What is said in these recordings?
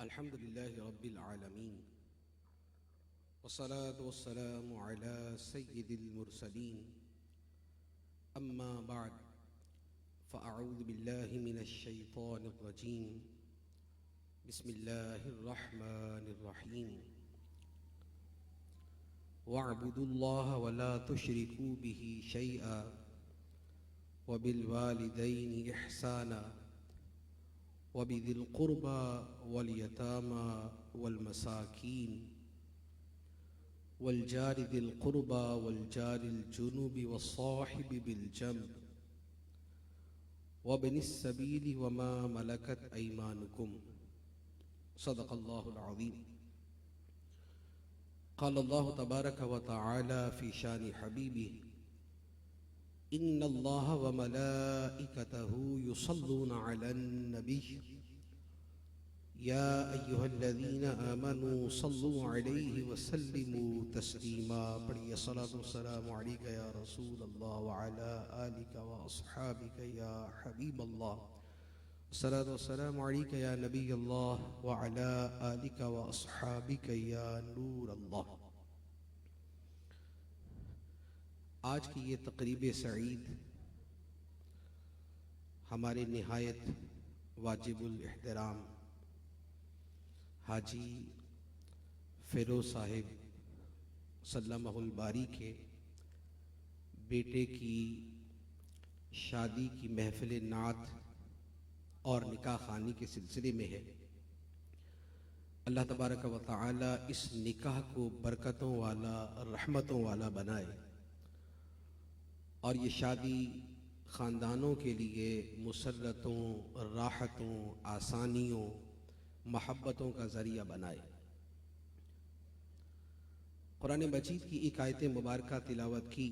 अल्हम्दुलिल्लाहि रब्बिल आलमीन वस्सलातु वस्सलामु अला सय्यिदिल मुरसलीन अम्मा बअद फ़अऊज़ु बिल्लाहि मिनश शैतानिर रजीम बिस्मिल्लाहिर रहमानिर रहीम वअब्दुल्लाह वला तुश्रिकू बिही शैआ वबिल वालिदैनि इहसाना वबिदिल क़ुरबा वल यतामा वल मसाकीन वल जारि दिल क़ुरबा वल जारिल जुनुबि वस्साहिबि बिल जंब वब्निस सबीली वमा मलकत अयमानुकुम सदक़ल्लाहुल अज़ीम। क़ाल अल्लाहु तबारक व तआला फ़ी शानि हबीबिही इन्नल्लाह व मलाइकतहु युसल्लूना अलन नबी या अय्युहल्लज़ीना आमनू सल्लू अलैहि व सल्लिमू तस्लीमा। पढ़िए सलातो सलाम अलैका या रसूल अल्लाह व अला आलिका व अस्हाबिका या हबीब अल्लाह। सलातो सलाम अलैका या नबी अल्लाह व अला आलिका व अस्हाबिका या नूर अल्लाह। आज की ये तक़रीब सईद हमारे निहायत वाजिबुल एहतराम हाजी फ़िरोज़ साहिब सल्लमहुल बारी के बेटे की शादी की महफ़िल नात और निकाह खानी के सिलसिले में है। अल्लाह तबारक व तआला इस निकाह को बरकतों वाला रहमतों वाला बनाए और ये शादी ख़ानदानों के लिए मुसर्रतों, राहतों, आसानियों, महब्बतों का ज़रिया बनाए। कुरान मजीद की एक आयत मुबारका तिलावत की।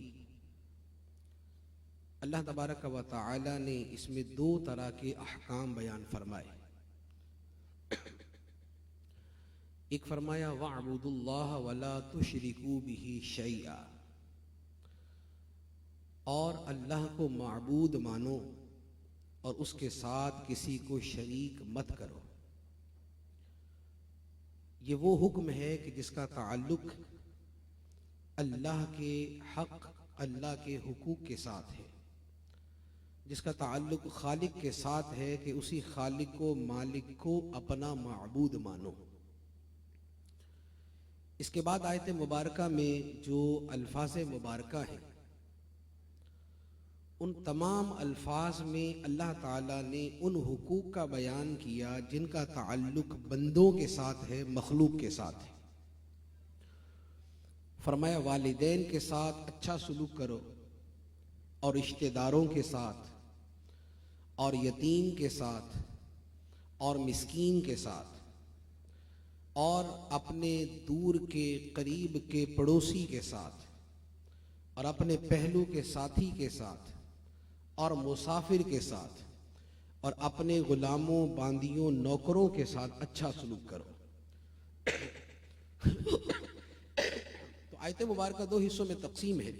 अल्लाह तबारक व तआला ने इसमें दो तरह के अहकाम बयान फरमाए। एक फरमाया वअब्दुल्लाह वला तुश्रिकू बिही शैआ, और अल्लाह को माबूद मानो और उसके साथ किसी को शरीक मत करो। ये वो हुक्म है कि जिसका ताल्लुक अल्लाह के हक, अल्लाह के हुकूक के साथ है, जिसका ताल्लुक खालिक के साथ है कि उसी खालिक को, मालिक को अपना माबूद मानो। इसके बाद आयत मुबारका में जो अल्फाज मुबारका हैं, उन तमाम अल्फाज में अल्लाह ताला ने उन हुकूक का बयान किया जिनका ताल्लुक बंदों के साथ है, मखलूक के साथ है। फरमाया वालिदैन के साथ अच्छा सलूक करो और रिश्तेदारों के साथ और यतीम के साथ और मिस्कीन के साथ और अपने दूर के करीब के पड़ोसी के साथ और अपने पहलू के साथी के साथ और मुसाफिर के साथ और अपने गुलामों, बांदियों, नौकरों के साथ अच्छा सलूक करो। तो आयत मुबारका दो हिस्सों में तकसीम है।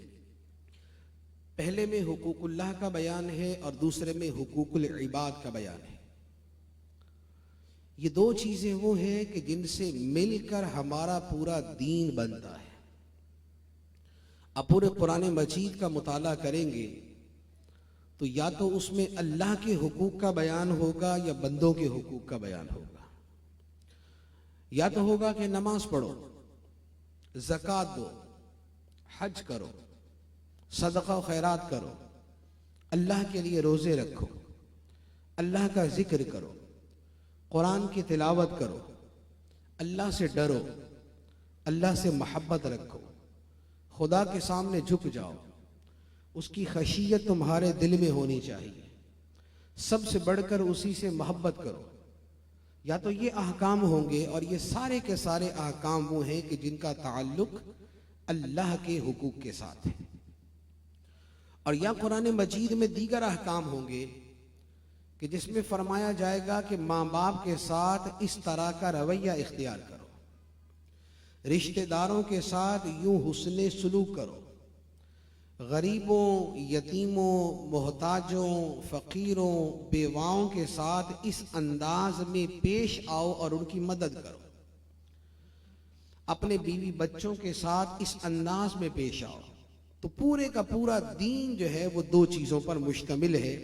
पहले में हुकूकुल्लाह का बयान है और दूसरे में हुकूकुल इबाद का बयान है। ये दो चीजें वो हैं कि जिनसे मिलकर हमारा पूरा दीन बनता है। अब पूरे कुरान मजीद का मुताला करेंगे तो या तो उसमें अल्लाह के हुकूक का बयान होगा या बंदों के हुकूक का बयान होगा। या तो होगा कि नमाज पढ़ो, ज़कात दो, हज करो, सदका खैरात करो, अल्लाह के लिए रोज़े रखो, अल्लाह का जिक्र करो, कुरान की तिलावत करो, अल्लाह से डरो, अल्लाह से मोहब्बत रखो, खुदा के सामने झुक जाओ, उसकी खशियत तुम्हारे दिल में होनी चाहिए, सबसे बढ़कर उसी से मोहब्बत करो। या तो ये अहकाम होंगे और ये सारे के सारे अहकाम वो हैं कि जिनका ताल्लुक अल्लाह के हुकूक के साथ है। और या कुरान मजीद में दीगर अहकाम होंगे कि जिसमें फरमाया जाएगा कि माँ बाप के साथ इस तरह का रवैया इख्तियार करो, रिश्तेदारों के साथ यूं हुस्ने सुलूक करो, गरीबों, यतीमों, मोहताजों, फ़कीरों, बेवाओं के साथ इस अंदाज में पेश आओ और उनकी मदद करो। अपने बीवी बच्चों के साथ इस अंदाज में पेश आओ। तो पूरे का पूरा दीन जो है वो दो चीज़ों पर मुश्तमिल है,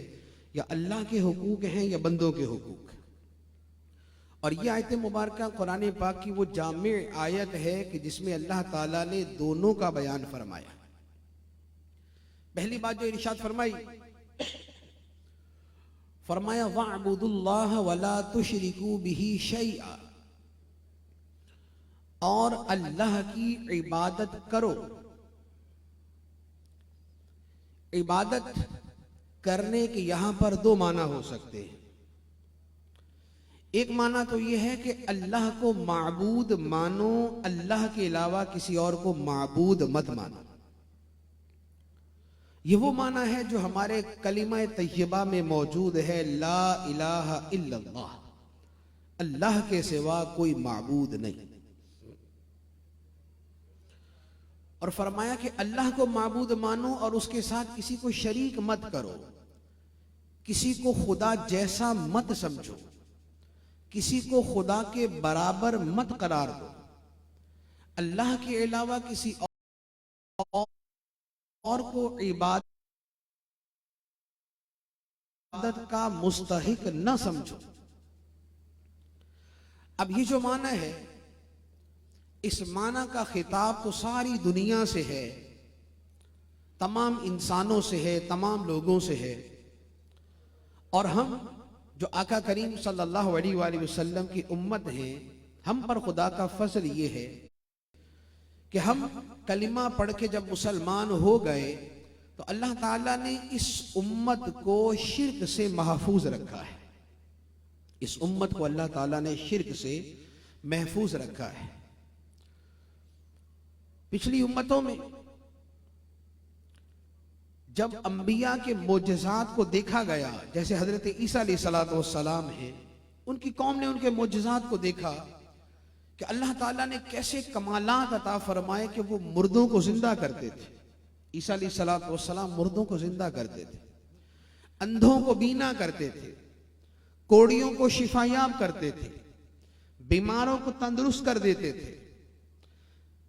या अल्लाह के हुकूक हैं या बंदों के हुकूक। और ये आयत मुबारक कुरान पाक की वो जामे आयत है कि जिसमें अल्लाह ताला ने दोनों का बयान फरमाया। पहली बात जो इरशाद फरमाया वअबुदुल्लाह वला तुशरिकू बिही शैआ, और अल्लाह की इबादत करो। इबादत करने के यहां पर दो माना हो सकते हैं। एक माना तो यह है कि अल्लाह को माबूद मानो, अल्लाह के अलावा किसी और को माबूद मत मानो। ये वो माना है जो हमारे कलिमा तय्यबा में मौजूद है, ला इलाहा इल्लल्लाह, अल्लाह के सिवा कोई माबूद नहीं। और फरमाया कि अल्लाह को माबूद मानो और उसके साथ किसी को शरीक मत करो, किसी को खुदा जैसा मत समझो, किसी को खुदा के बराबर मत करार दो। अल्लाह के अलावा किसी और को इबादत का मुस्तहिक न समझो। अब ये जो माना है, इस माना का खिताब तो सारी दुनिया से है, तमाम इंसानों से है, तमाम लोगों से है। और हम जो आका करीम सल्लल्लाहु अलैहि वसल्लम की उम्मत हैं, हम पर खुदा का फजल ये है कि हम कलिमा पढ़ के जब मुसलमान हो गए तो अल्लाह ताला ने इस उम्मत को शिर्क से महफूज रखा है। इस उम्मत को अल्लाह ताला ने शिर्क से महफूज रखा है। पिछली उम्मतों में जब अंबिया के मोजज़ात को देखा गया, जैसे हजरत ईसा अलैहिस्सलाम हैं, उनकी कौम ने उनके मोजज़ात को देखा कि अल्लाह ताला ने कैसे कमालात अता फरमाए कि वो मुर्दों को जिंदा करते थे। ईसा अलैहिस्सलाम मुर्दों को जिंदा करते थे, अंधों को बीना करते थे, कोड़ियों को शिफायाब करते थे, बीमारों को तंदुरुस्त कर देते थे।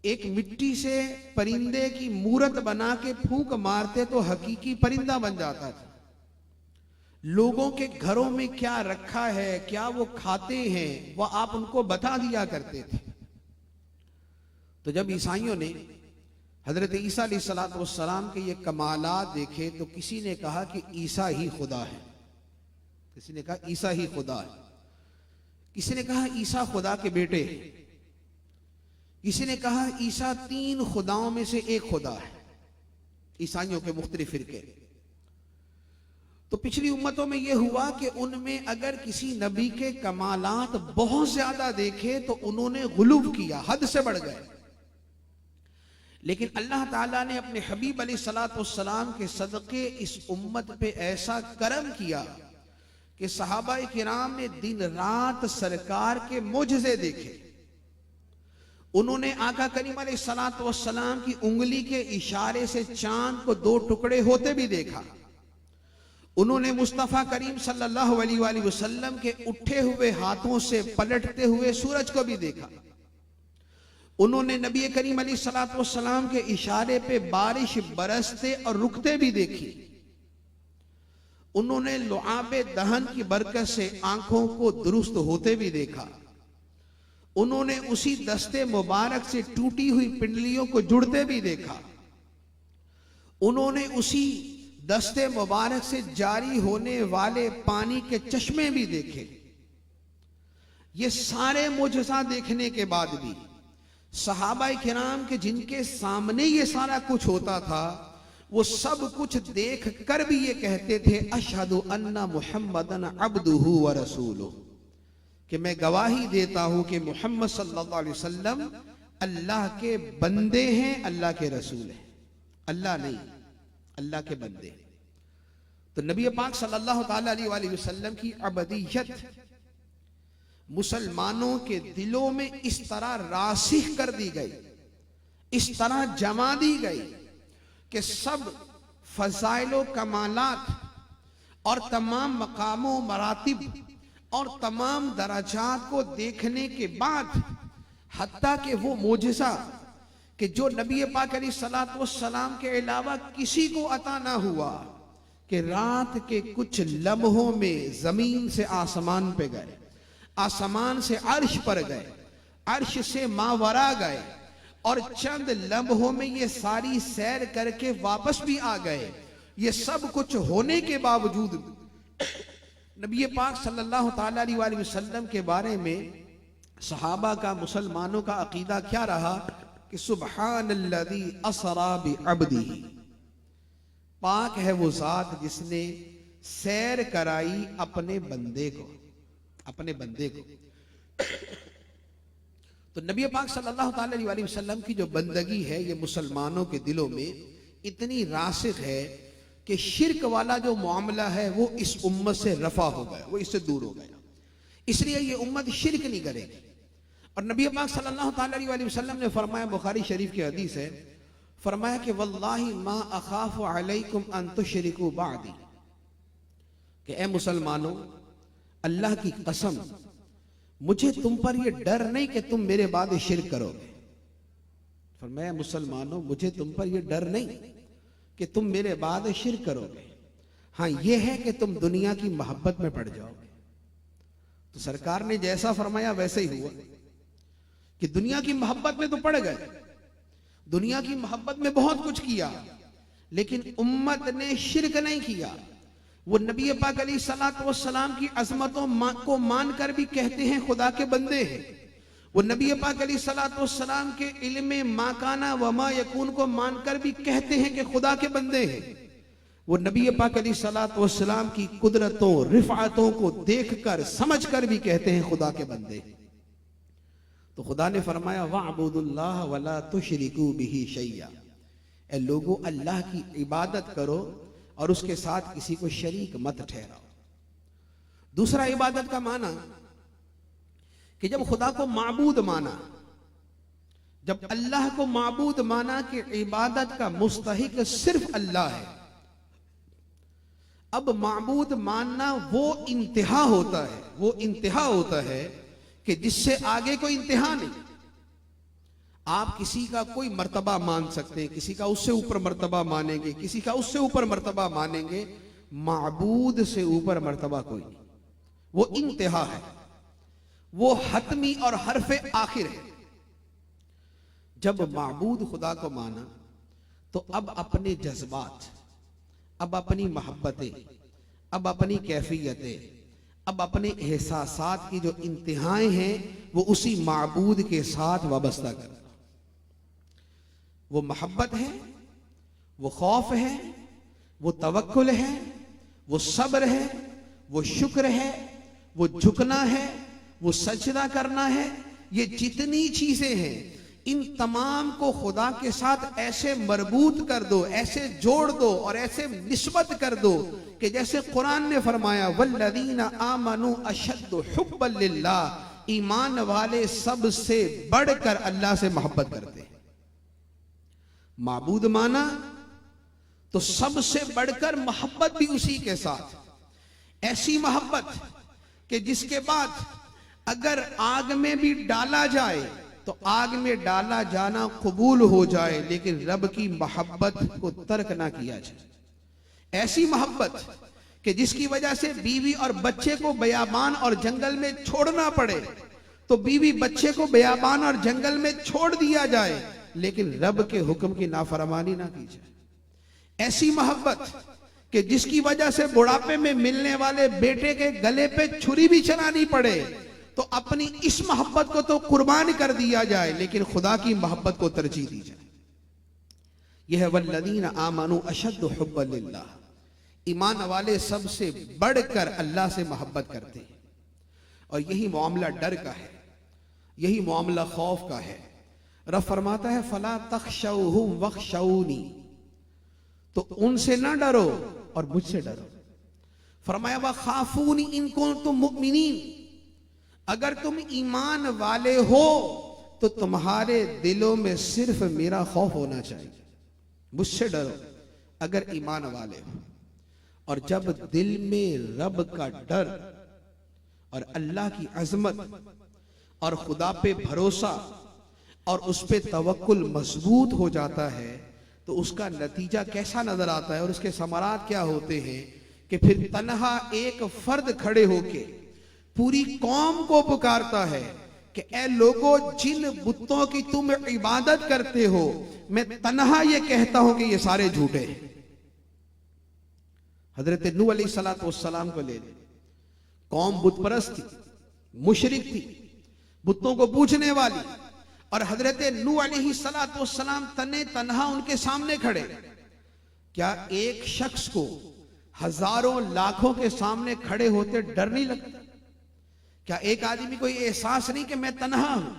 एक मिट्टी से परिंदे की मूरत बना के फूंक मारते तो हकीकी परिंदा बन जाता था। लोगों के घरों में क्या रखा है, क्या वो खाते हैं, वह आप उनको बता दिया करते थे। तो जब ईसाइयों ने हजरत ईसा अलैहिस्सलाम के ये कमालात देखे तो किसी ने कहा कि ईसा ही खुदा है, किसी ने कहा ईसा ही खुदा है, किसी ने कहा ईसा खुदा के बेटे हैं, किसी ने कहा ईसा 3 खुदाओं में से एक खुदा है। ईसाइयों के मुख्तलिफ फिरके। तो पिछली उम्मतों में यह हुआ कि उनमें अगर किसी नबी के कमालात बहुत ज्यादा देखे तो उन्होंने गुलूब किया, हद से बढ़ गए। लेकिन अल्लाह ताला ने अपने हबीब अलैहिस्सलाम के सदके इस उम्मत पे ऐसा करम किया कि सहाबा किराम ने दिन रात सरकार के मोजज़े देखे। उन्होंने आका करीम अलैहिस्सलाम की उंगली के इशारे से चांद को 2 टुकड़े होते भी देखा। उन्होंने मुस्तफा करीम सल्लल्लाहु अलैहि वसल्लम के उठे हुए हाथों से पलटते हुए सूरज को भी देखा। उन्होंने नबी करीम अलैहिस्सलाम के इशारे पे बारिश बरसते और रुकते भी देखी। उन्होंने लुआबे दहन की बरकत से आंखों को दुरुस्त होते भी देखा। उन्होंने उसी दस्ते मुबारक से टूटी हुई पिंडलियों को जुड़ते भी देखा। उन्होंने उसी दस्ते मुबारक से जारी होने वाले पानी के चश्मे भी देखे। ये सारे मुजज़ा देखने के बाद भी सहाबाए किराम के जिनके सामने ये सारा कुछ होता था, वो सब कुछ देख कर भी ये कहते थे अशहदु अन्ना मुहम्मदन अब्दुहु व रसूलुहु, कि मैं गवाही देता हूं कि मोहम्मद सल्लल्लाहु अलैहि वसल्लम अल्लाह के बंदे हैं, अल्लाह के रसूल हैं। अल्लाह नहीं, अल्लाह के बंदे। तो नबी पाक सल्लल्लाहु ताला अलैहि वसल्लम की अबदियत मुसलमानों के दिलों में इस तरह रासिख कर दी गई, इस तरह जमा दी गई कि सब फजाइलो कमालात और तमाम मकामों मरातिब और तमाम दराजात को देखने के बाद, हत्ता कि वो मोजिज़ा कि जो नबी पाक अलैहिस्सलातु वस्सलाम के अलावा किसी को अता ना हुआ, कि रात के कुछ लम्हों में जमीन से आसमान पे गए, आसमान से अर्श पर गए, अर्श से मावरा गए और चंद लम्हों में ये सारी सैर करके वापस भी आ गए। ये सब कुछ होने के बावजूद नबी पाक सल्लल्लाहु ताला अलैहि वसल्लम के बारे में सहाबा का, मुसलमानों का अकीदा क्या रहा कि सुब्हानल्लज़ी असरा बिअब्दिही, पाक है वो जात जिसने सैर कराई अपने बंदे को, अपने बंदे को। तो नबी पाक सल्लल्लाहु ताला अलैहि वसल्लम की जो बंदगी है ये मुसलमानों के दिलों में इतनी रासिख है कि शिर्क वाला जो मामला है वो इस उम्मत से रफा हो गया, वो इससे दूर हो गया। इसलिए ये उम्मत शिर्क नहीं करेगी। और नबी पाक सल्लल्लाहु ताला अलैहि वसल्लम ने फरमाया, बुखारी शरीफ की हदीस है, फरमाया कि वल्लाहि मा अखाफु अलैकुम अन तुशरिकू बादी, कि ए मुसलमानों, अल्लाह की कसम, मुझे तुम पर यह डर नहीं कि तुम मेरे बाद शिर्क करोगे। फरमाया मुसलमानों, मुझे तुम पर यह डर नहीं कि तुम मेरे बाद शिर्क करोगे, हाँ यह है कि तुम दुनिया की मोहब्बत में पड़ जाओगे। तो सरकार ने जैसा फरमाया वैसे ही हुआ कि दुनिया की मोहब्बत में तो पड़ गए, दुनिया की मोहब्बत में बहुत कुछ किया, लेकिन उम्मत ने शिर्क नहीं किया। वो नबी पाक अलैहिस्सलातु वस्सलाम की अजमतों को मानकर भी कहते हैं खुदा के बंदे हैं। वो नबी पाक अलैहिस्सलातु वस्सलाम के इल्म माकाना व मा यकून को मानकर भी कहते हैं कि खुदा के बंदे हैं। वो नबी पाक अलैहिस्सलातु वस्सलाम की कुदरतों रिफ़ातों को देखकर समझकर भी कहते हैं खुदा के बंदे हैं। तो खुदा ने फरमाया वअबुदुल्लाह वला तुशरिकू बिही शैया, ए लोगों अल्लाह की इबादत करो और उसके साथ किसी को शरीक मत ठहराओ। दूसरा इबादत का माना कि जब खुदा को माबूद माना, जब अल्लाह को माबूद माना कि इबादत का मुस्तहिक सिर्फ अल्लाह है, अब माबूद मानना वो इंतहा होता है, वो इंतहा होता है कि जिससे आगे कोई इंतहा नहीं। आप किसी का कोई मर्तबा मान सकते हैं, किसी का उससे ऊपर मर्तबा मानेंगे, किसी का उससे ऊपर मर्तबा मानेंगे, माबूद से ऊपर मर्तबा कोई नहीं। वो इंतहा है, वो हतमी और हरफे आखिर है। जब माबूद खुदा को माना तो अब अपने जज्बात, अब अपनी मोहब्बतें, अब अपनी कैफियतें, अब अपने एहसासात की जो इंतहाएं हैं वो उसी माबूद के साथ वाबस्ता करना। वो मोहब्बत है, वो खौफ है, वो तवक्कुल है, वो सब्र है, वो शुक्र है, वो झुकना है, वो सजदा करना है। ये जितनी चीजें हैं इन तमाम को खुदा के साथ ऐसे मरबूत कर दो, ऐसे जोड़ दो और ऐसे निस्बत कर दो कि जैसे कुरान ने फरमाया वल्लदीना आमनू अशद्दु हुब्बन लिल्लाह, ईमान वाले सबसे बढ़कर अल्लाह से मोहब्बत करते हैं। माबूद माना तो सबसे बढ़कर मोहब्बत भी उसी के साथ, ऐसी मोहब्बत कि जिसके बाद अगर आग में भी डाला जाए तो आग में डाला जाना कबूल हो जाए, लेकिन रब की मोहब्बत को तर्क ना किया जाए। ऐसी मोहब्बत कि जिसकी वजह से बीवी और बच्चे को बयाबान और जंगल में छोड़ना पड़े तो बीवी बच्चे को बयाबान और जंगल में छोड़ दिया जाए, लेकिन रब के हुक्म की नाफरमानी ना की जाए। ऐसी मोहब्बत कि जिसकी वजह से बुढ़ापे में मिलने वाले बेटे के गले पे छुरी भी चलानी पड़े तो अपनी इस मोहब्बत को तो कुर्बान कर दिया जाए, लेकिन खुदा की मोहब्बत को तरजीह दी जाए। यह वल्लदीना आमनू अशद्दु हुब्बन लिल्लाह, ईमान वाले सबसे बढ़कर अल्लाह से मोहब्बत करते हैं। और यही मामला डर का है, यही मामला खौफ का है। रब फरमाता है फला तख्शौहुम वख्शौनी, तो उनसे ना डरो और मुझसे डरो। फरमाया व खाफूनी इन कुंतुम मुमिनीन, अगर तुम ईमान वाले हो तो तुम्हारे दिलों में सिर्फ मेरा खौफ होना चाहिए, मुझसे डरो अगर ईमान वाले हो। और जब दिल में रब का डर और अल्लाह की अजमत और खुदा पे भरोसा और उस पे तवक्कुल मजबूत हो जाता है तो उसका नतीजा कैसा नजर आता है और उसके समारात क्या होते हैं कि फिर तन्हा एक फर्द खड़े होके पूरी कौम को पुकारता है कि ए लोगों, जिन बुतों की तुम इबादत करते हो, मैं तन्हा ये कहता हूं कि ये सारे झूठे हैं। हजरत नूह अलैहिस्सलातु वस्सलाम को ले ले, कौम बुत परस्त थी, मुशरिक थी, बुतों को पूजने वाली, और हजरत नूह अलैहिस्सलातु वस्सलाम तने तन्हा उनके सामने खड़े। क्या एक शख्स को हजारों लाखों के सामने खड़े होते डर नहीं लगता? क्या एक आदमी को ये एहसास नहीं कि मैं तन्हा हूं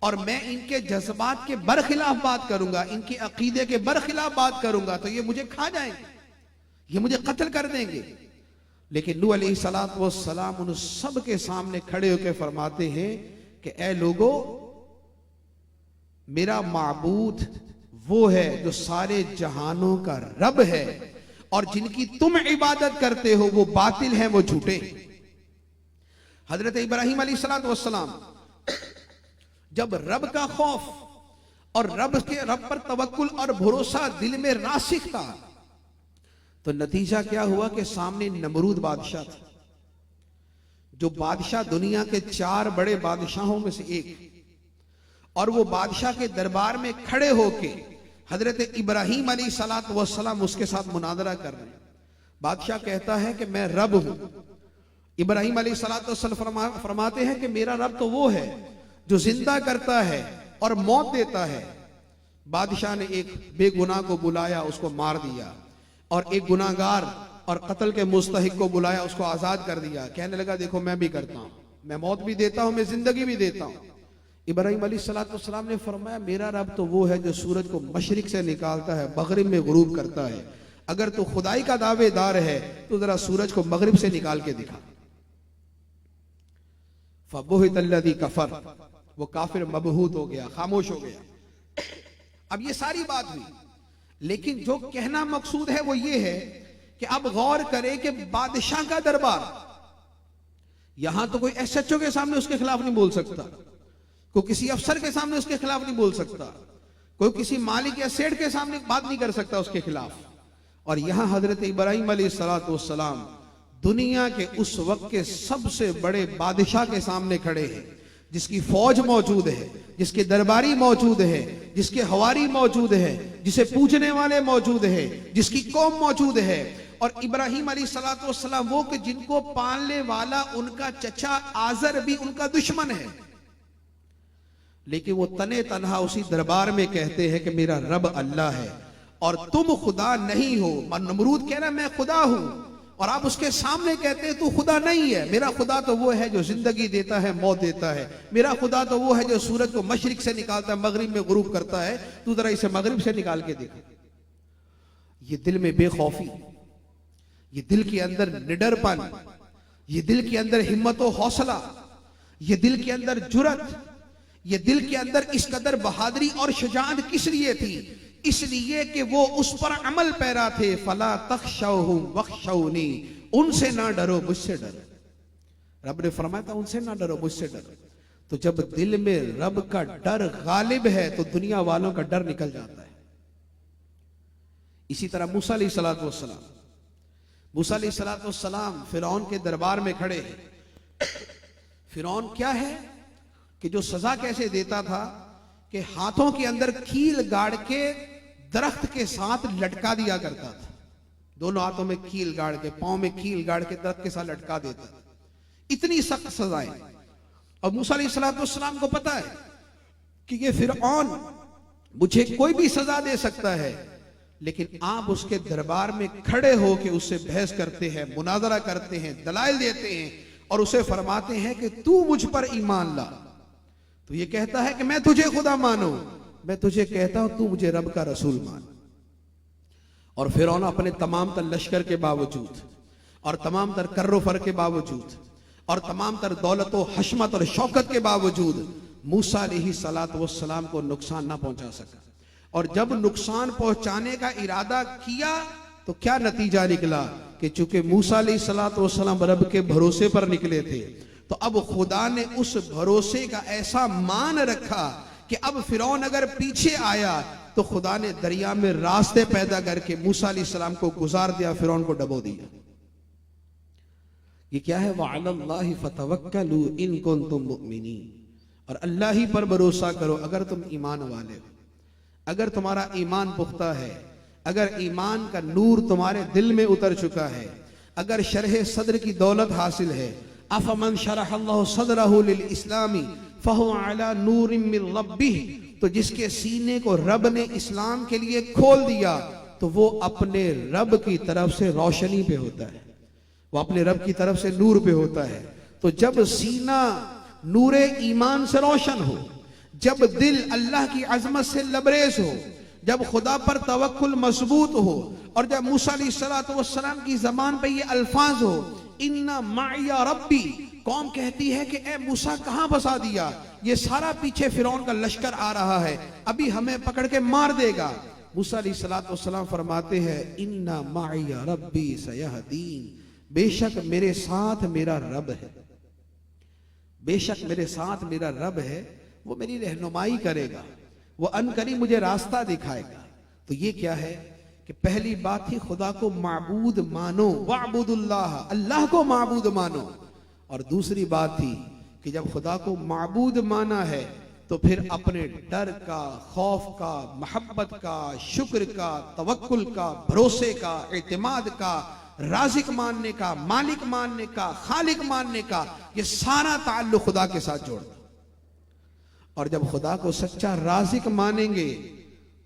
और मैं इनके जज्बात के बरखिलाफ बात करूंगा, इनके अकीदे के बरखिलाफ बात करूंगा तो ये मुझे खा जाएंगे, ये मुझे कत्ल कर देंगे? लेकिन नूह अलैहिस्सलातु वस्सलाम उन सब के सामने खड़े होकर फरमाते हैं कि ए लोगों, मेरा माबूद वो है जो सारे जहानों का रब है और जिनकी तुम इबादत करते हो वो बातिल है, वो झूठे। हजरत इब्राहिम अलैहिस्सलातु वस्सलाम जब रब का खौफ और रब पर तवक्कुल और भरोसा दिल में रासिख था तो नतीजा क्या हुआ कि सामने नमरूद बादशाह था, जो बादशाह दुनिया के 4 बड़े बादशाहों में से एक, और वो बादशाह के दरबार में खड़े होके हजरत इब्राहिम अलैहिस्सलातु वस्सलाम उसके साथ मुनादरा कर रहे हैं। बादशाह कहता है कि मैं रब हूं। इब्राहिम अलैहिस्सलातु वस्सलाम फरमाते हैं कि मेरा रब तो वो है जो जिंदा करता है और मौत देता है। बादशाह ने एक बेगुनाह को बुलाया, उसको मार दिया, और एक गुनाहगार और कत्ल के मुस्तहिक को बुलाया, उसको आजाद कर दिया। कहने लगा देखो मैं भी करता हूं, मैं मौत भी देता हूं, मैं जिंदगी भी देता हूं। इब्राहिम अलैहिस्सलातु वस्सलाम ने फरमाया मेरा रब तो वो है जो सूरज को मशरिक से निकालता है, मगरिब में गुरूब करता है। अगर तू खुदाई का दावेदार है तो जरा सूरज को मगरिब से निकाल के दिखा। फबुहितल्लज़ी कफर, वो काफिर मबहूत हो गया, खामोश हो गया। अब ये सारी बात हुई, लेकिन जो कहना मकसूद है वो ये है कि अब गौर करें कि बादशाह का दरबार, यहां तो कोई एसएचओ के सामने उसके खिलाफ नहीं बोल सकता, कोई किसी अफसर के सामने उसके खिलाफ नहीं बोल सकता, कोई किसी मालिक या सेठ के सामने बात नहीं कर सकता उसके खिलाफ। और यहां हजरत इब्राहिम अलैहिस्सलातु वस्सलाम दुनिया के उस वक्त के सबसे बड़े बादशाह के सामने खड़े हैं, जिसकी फौज मौजूद है, जिसके दरबारी मौजूद है, जिसके हवारी मौजूद है, जिसे पूजने वाले मौजूद है, जिसकी कौम मौजूद है। और इब्राहिम अलैहिस्सलातु वस्सलाम वो कि जिनको पालने वाला उनका चचा आजर भी उनका दुश्मन है, लेकिन वो तने तन्हा उसी दरबार में कहते हैं कि मेरा रब अल्लाह है और तुम खुदा नहीं हो। नमरूद कह रहा मैं खुदा हूं और आप उसके सामने कहते हैं तू खुदा नहीं है। मेरा खुदा तो वो है जो जिंदगी देता है, मौत देता है। मेरा खुदा तो वो है जो सूरज को मशरिक से निकालता है, मगरिब में गुरूब करता है। तू जरा इसे मगरिब से निकाल के देखा। ये दिल में बेखौफी, ये दिल के अंदर निडरपन, ये दिल के अंदर हिम्मत और हौसला, ये दिल के अंदर जुर्रत, ये दिल के अंदर इस कदर बहादुरी और शुजाअत किस लिए थी? इसलिए कि वो उस पर अमल पैरा थे। फला तख्शौहुम वख्शौनी, उनसे ना डरो मुझसे डरो। रब ने फरमाया था उनसे ना डरो मुझसे डरो। तो जब दिल में रब का डर गालिब है तो दुनिया वालों का डर निकल जाता है। इसी तरह मूसा अलैहिस्सलातु वस्सलाम फिरौन के दरबार में खड़े हैं। फिरौन क्या है कि जो सजा कैसे देता था कि हाथों के अंदर कील गाड़ के दरख्त के साथ लटका दिया करता था। दोनों हाथों में कील गाड़ के, पांव में कील गाड़ के दरख्त के साथ लटका देता था। इतनी सख्त सजाएं। और मूसा अलैहिस्सलातु वस्सलाम को पता है कि ये फिरौन मुझे कोई भी सजा दे सकता है, लेकिन आप उसके दरबार में खड़े होकर उससे बहस करते हैं, मुनाजरा करते हैं, दलाइल देते हैं और उसे फरमाते हैं कि तू मुझ पर ईमान ला। तो ये कहता है कि मैं तुझे खुदा मानूं, मैं तुझे कहता हूं तू मुझे रब का रसूल मान। और फिरौन अपने तमाम तर लश्कर के बावजूद और तमाम तर कर्रो फर के बावजूद और तमाम तर दौलत और हशमत और शौकत के बावजूद मूसा अलैहिस्सलातु वस्सलाम को नुकसान ना पहुंचा सका। और जब नुकसान पहुंचाने का इरादा किया तो क्या नतीजा निकला कि चूंकि मूसा अलैहिस्सलाम रब के भरोसे पर निकले थे, तो अब खुदा ने उस भरोसे का ऐसा मान रखा कि अब फिरौन अगर पीछे आया तो खुदा ने दरिया में रास्ते पैदा करके मूसा अलैहिस्सलाम को गुजार दिया, फिरौन को डबो दिया। ये क्या है? वअलल्लाहि फतवक्कलू इन कुंतुम मुमिनीन, और अल्लाह ही पर भरोसा करो अगर तुम ईमान वाले हो। अगर तुम्हारा ईमान पुख्ता है, अगर ईमान का नूर तुम्हारे दिल में उतर चुका है, अगर शरह सद्र की दौलत हासिल है, अफमन शरहल्लाहु सद्रहु लिल इस्लामी फहुवा अला नूरिम मिन रब्बिह, तो जिसके सीने को रब ने इस्लाम के लिए खोल दिया तो वो अपने रब की तरफ से रोशनी पे होता है, वो अपने रब की तरफ से नूर पे होता है। तो जब सीना नूरे ईमान से रोशन हो, जब दिल अल्लाह की अजमत से लबरेज हो, जब खुदा पर तवक्कुल मजबूत हो, और जब मूसा अलैहिस्सलाम की जबान पे ये अल्फाज हो, इन्ना माइया रब्बी, कौम कहती है कि ए मूसा कहां फंसा दिया, ये सारा पीछे फिरौन का लश्कर आ रहा है, अभी हमें पकड़ के मार देगा। मूसा अलैहिस्सलाम फरमाते हैं इन्ना माइया रब्बी सयहदीन, बेशक मेरे साथ मेरा रब है, बेशक मेरे साथ मेरा रब है, वो मेरी रहनुमाई करेगा, वो अनकरीब मुझे रास्ता दिखाएगा। तो ये क्या है कि पहली बात थी खुदा को माबूद मानो, वाबुदुल्लाह, अल्लाह को माबूद मानो। और दूसरी बात थी कि जब खुदा को माबूद माना है तो फिर अपने डर का, खौफ का, मोहब्बत का, शुक्र का, तवक्कुल का, भरोसे का, एतमाद का, राज़िक मानने का, मालिक मानने का, खालिक मानने का, ये सारा ताल्लुक खुदा के साथ जोड़ दो। और जब खुदा को सच्चा राज़िक मानेंगे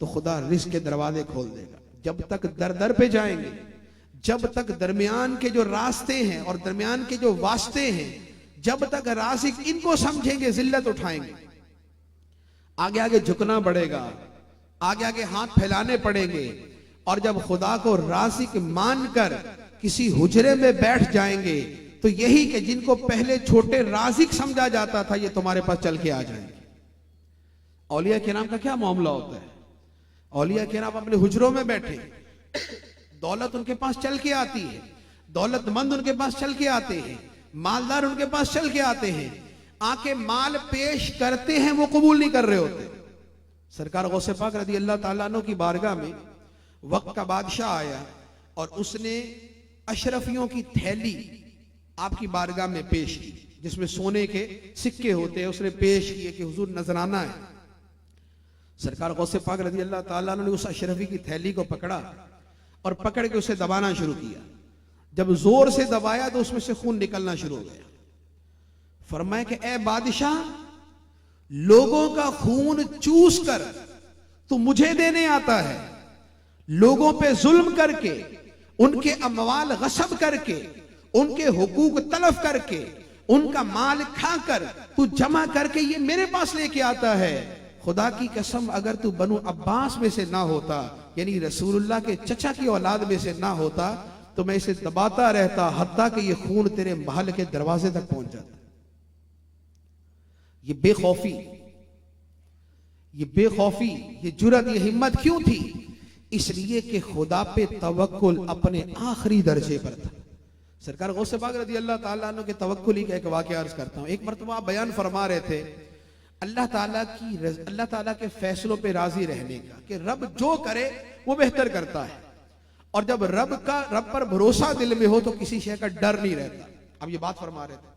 तो खुदा रिज़्क़ के दरवाजे खोल देगा। जब तक दर दर पे जाएंगे, जब तक दरमियान के जो रास्ते हैं और दरमियान के जो वास्ते हैं, जब तक राज़िक इनको समझेंगे, जिल्लत उठाएंगे, आगे आगे झुकना पड़ेगा, आगे आगे हाथ फैलाने पड़ेंगे। और जब खुदा को राज़िक मानकर किसी हुजरे में बैठ जाएंगे तो यही कि जिनको पहले छोटे राज़िक समझा जाता था, ये तुम्हारे पास चल के आ जाएंगे। औलिया किराम का क्या मामला होता है? औलिया किराम अपने हुजरों में बैठे, दौलत उनके पास चल के आती है, दौलतमंद उनके पास चल के आते हैं, मालदार उनके पास चल के आते हैं, आके माल पेश करते हैं, वो कबूल नहीं कर रहे होते। सरकार गौसे पाक रज़ी अल्लाह ताला अन्हु की बारगाह में वक्त का बादशाह आया और उसने अशरफियों की थैली आपकी बारगाह में पेश की, जिसमें सोने के सिक्के होते हैं, उसने पेश किए कि हुजूर नजराना है। सरकार गौसे पाक रज़ी अल्लाह ताला अन्हु ने उस अशरफी की थैली को पकड़ा और पकड़ के उसे दबाना शुरू किया। जब जोर से दबाया तो उसमें से खून निकलना शुरू हो गया। फरमाया कि ए बादशाह, लोगों का खून चूस कर तू मुझे देने आता है, लोगों पे जुल्म करके, उनके अमवाल गसब करके, उनके हुकूक तलफ करके, उनका माल खाकर तू जमा करके ये मेरे पास लेके आता है। खुदा की कसम, अगर तू बनु अब्बास में से ना होता, यानी रसूलुल्लाह के चचा की औलाद में से ना होता, तो मैं इसे दबाता रहता हत्ता कि ये खून तेरे महल के दरवाजे तक पहुंच जाता। ये बेखौफी, ये जुर्रत, ये हिम्मत क्यों थी? इसलिए कि खुदा पे तवक्कुल अपने आखिरी दर्जे पर था। सरकार गौसे पाक रज़ी अल्लाह ताला अन्हु के तवक्कुल ही का एक वाक़या अर्ज करता हूं। एक मरतबा आप बयान फरमा रहे थे अल्लाह ताला के फैसलों पे राजी रहने का, कि रब जो करे वो बेहतर करता है, और जब रब पर भरोसा दिल में हो तो किसी शय का डर नहीं रहता। अब ये बात फरमा रहे थे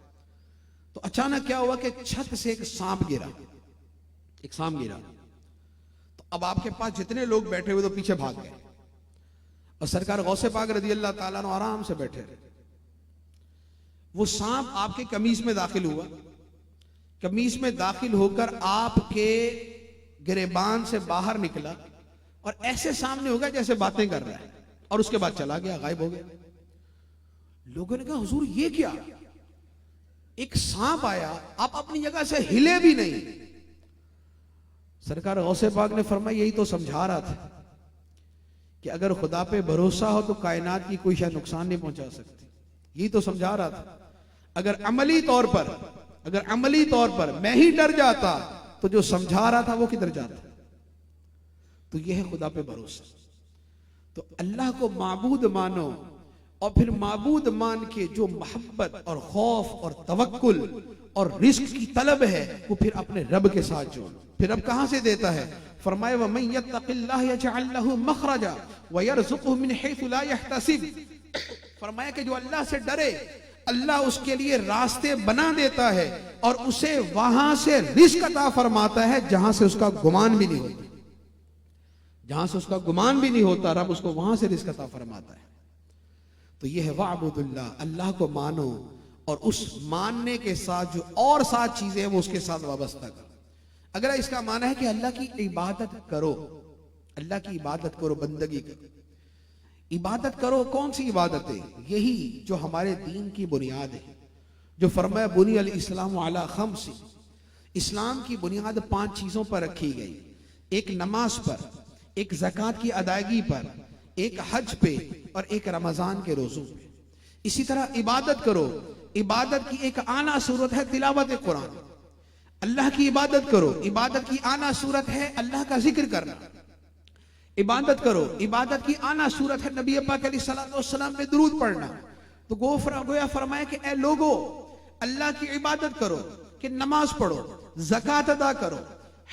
तो अचानक क्या हुआ कि छत से एक सांप गिरा। तो अब आपके पास जितने लोग बैठे हुए तो पीछे भाग गए, और सरकार गौसे पाक रज़ी अल्लाह ताला अन्हु आराम से बैठे रहे। वो सांप आपके कमीज में दाखिल हुआ, कमीज में दाखिल होकर आपके गिरेबान से बाहर निकला और ऐसे सामने होगा जैसे बातें कर रहा है, और उसके बाद चला गया, गायब हो गया। लोगों ने कहा हुजूर ये क्या, एक सांप आया, आप अपनी जगह से हिले भी नहीं। सरकार गौसे पाक ने फरमाया यही तो समझा रहा था कि अगर खुदा पे भरोसा हो तो कायनात की कोई शय नुकसान नहीं पहुंचा सकती। यही तो समझा रहा था। अगर अमली तौर पर मैं ही डर जाता तो जो समझा रहा था वो किधर जाता। तो यह है खुदा पे भरोसा। तो अल्लाह को माबूद मानो और फिर माबूद मान के जो मोहब्बत और खौफ और तवक्कुल और रिस्क की तलब है वो फिर अपने रब के साथ जोड़ो। फिर रब कहां से देता है? फरमाए वमन यत्तक़िल्लाह यजअल लहू मखरजा व यरज़ुक़हु मिन हैथु ला यहतसिब। फरमाया कि जो अल्लाह से डरे अल्लाह उसके लिए रास्ते बना देता है और उसे वहां से रिस्क अता फरमाता है जहां से उसका गुमान भी नहीं होता। जहां से उसका गुमान भी नहीं होता रब उसको वहां से रिस्क अता फरमाता है। तो यह है वाबुदुल्लाह, अल्लाह को मानो और उस मानने के साथ जो और 7 चीजें हैं वो उसके साथ वाबस्ता करो। अगर इसका माना है कि अल्लाह की इबादत करो, अल्लाह की इबादत करो, बंदगी करो, इबादत करो। कौन सी इबादत है? यही जो हमारे दीन की बुनियाद है, जो फरमाया बुनियल इस्लाम अला खम्स। इस्लाम की बुनियाद 5 चीजों पर रखी गई। एक नमाज पर, एक ज़कात की अदायगी पर, एक हज पे और एक रमजान के रोजों पे। इसी तरह इबादत करो। इबादत की एक आना सूरत है तिलावत कुरान। अल्लाह की इबादत करो। इबादत की आना सूरत है अल्लाह का जिक्र करना। इबादत करो। इबादत की आना सूरत है नबी पाक अलैहिस्सलातु वस्सलाम पे दुरूद पढ़ना। तो गोया फरमाया कि ए लोगो, अल्लाह की इबादत करो कि नमाज पढ़ो, ज़कात अदा करो,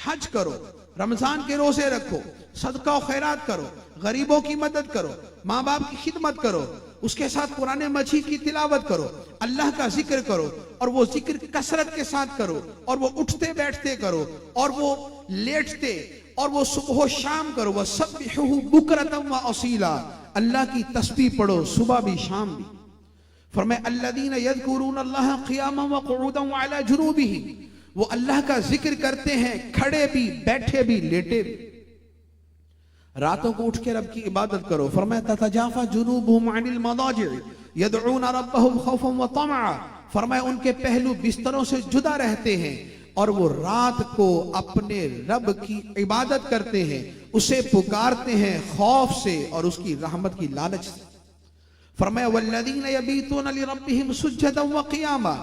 हज करो, रमजान के रोजे रखो, सदका और खैरात करो, गरीबों की मदद करो, माँ बाप की खिदमत करो, उसके साथ कुरान मजीद की तिलावत करो, अल्लाह का जिक्र करो और वो जिक्र कसरत के साथ करो और वो उठते बैठते करो और वो लेटते और वो सुबह शाम करो। वह सब्बिहुहु बुकरतम व असीला, अल्लाह की तस्बीह पढ़ो सुबह भी शाम भी। फरमाया अल्लज़ीना यज़कुरून अल्लाह क़ियामन व क़ुऊदन व अला जुनूबिहिम, वो अल्लाह का जिक्र करते हैं खड़े भी, बैठे भी, लेटे भी। रातों को उठ के रब की इबादत करो। फरमाया ततजाफा जुनूबुहुम अनिल मदाजिअ यदऊना रब्बहुम खौफन व तमआ। फरमाया उनके पहलू बिस्तरों से जुदा रहते हैं और वो रात को अपने रब की इबादत करते हैं, उसे पुकारते हैं खौफ से और उसकी रहमत की लालच से। फरमाया वल्लज़ीना यबीतूना लिरब्बिहिम सुज्जदन व क़ियामा,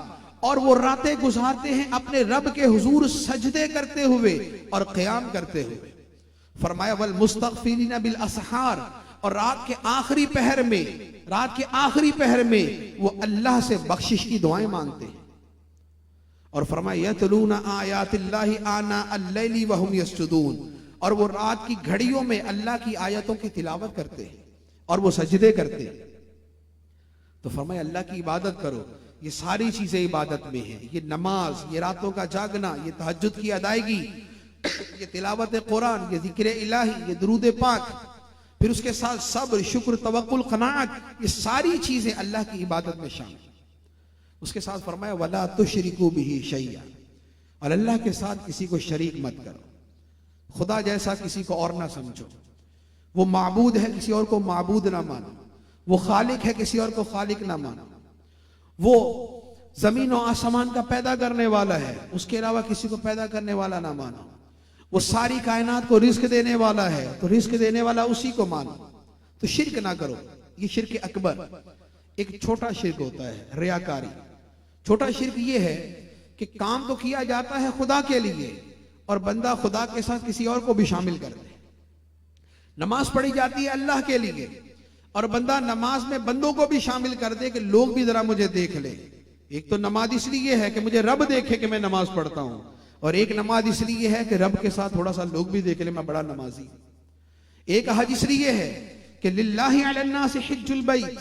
और वो रातें गुजारते हैं अपने रब के हुजूर सजदे करते हुए और क़याम करते हुए। फरमाया वल मुस्तग़फिरीना बिल असहार, और रात के आखिरी पहर में वो अल्लाह से बख्शिश की दुआएं मांगते हैं। और फरमाया यतलूना आयातिल्लाहि आना अल-लैली व हुम यसजुदून, और वो रात की घड़ियों में अल्लाह की आयतों की तिलावत करते हैं और वो सजदे करते हैं। तो फरमाया अल्लाह की इबादत करो। ये सारी चीजें इबादत में हैं। ये नमाज, ये रातों का जागना, ये तहज्जुद की अदायगी, ये तिलावत कुरान, ये जिक्र इलाही, ये दुरूद पाक, फिर उसके साथ सब्र, शुक्र, तवक्कुल, क़नाअत, ये सारी चीजें अल्लाह की इबादत में शामिल। उसके साथ फरमाया वला तुशरिकू बिही शैया, और अल्लाह के साथ किसी को शरीक मत करो। खुदा जैसा किसी को और ना समझो। वो माबूद है, किसी और को माबूद ना मानो। वो खालिक है, किसी और को खालिक ना मानो। वो जमीन और आसमान का पैदा करने वाला है, उसके अलावा किसी को पैदा करने वाला ना मानो। वो सारी कायनात को रिस्क देने वाला है, तो रिस्क देने वाला उसी को मानो। तो शिर्क ना करो। ये शिर्क अकबर। एक छोटा शिर्क होता है रियाकारी। छोटा शिर्क ये है कि काम तो किया जाता है खुदा के लिए और बंदा खुदा के साथ किसी और को भी शामिल कर दे। नमाज पढ़ी जाती है अल्लाह के लिए और बंदा नमाज में बंदों को भी शामिल कर दे कि लोग भी जरा मुझे देख ले। एक तो नमाज इसलिए है कि मुझे रब देखे कि मैं नमाज पढ़ता हूं, और एक नमाज इसलिए है कि रब के साथ थोड़ा सा लोग भी देख ले मैं बड़ा नमाजी। एक हज इसलिए है कि लिल्लाहि अलन्नास हिज्जुल बैत,